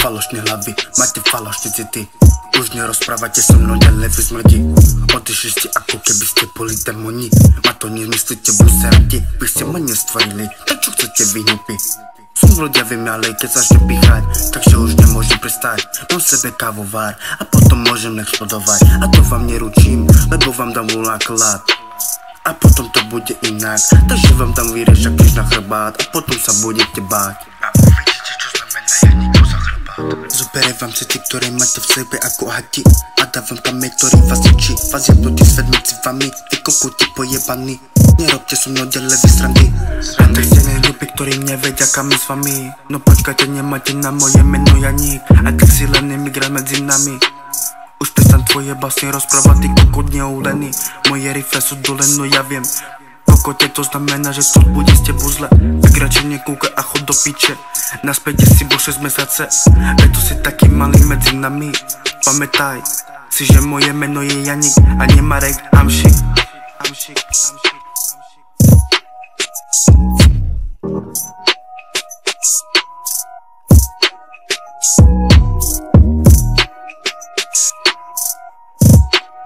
falošné hlavy, máte falošné city. Už nerozprávate so mnou ďalej, vy smrdi. Odišli ste ako keby ste boli demoni. Ma to nemyslíte, buserati. Vy ste ma nestvorili, tak čo chcete vy hnupy? Som zloďavý malej, keď začne píchať, takže už nemôžem prestať. Mám v sebe kávovár a potom môžem explodovať. A to vám neručím, lebo vám dám náklad. A potom to bude inak, takže vám dám výrežak kríž na chrbát. A potom sa budete báť. A uvidíte, čo znamená jedníku za chrbát. Zoberiem vám city, ktoré máte v sebe ako hati. A dávam pamäť, ktorý vás ničí. Vás jebnutý svet medzi vami, vy kokuti pojebaní. Nerobte so mnou ďalej vysrandy. A tak ste nehlúpi, ktorí nevedia kam je s vami. No počkajte, nemáte na moje meno Janík. A tak si len imigrant medzi nami. Už prestaň tvoje basy rozprávať, ty kokot neulený. Moje rifle sú dole, no ja viem. Kokote, to znamená, že tu bude s tebou zle. Tak radšej nekúkaj a chod do piče. Naspäť si bol 6 mesiace, preto si taký malý medzi nami. Pamätaj si, že moje meno je Janík a nie Marek. I'm shit.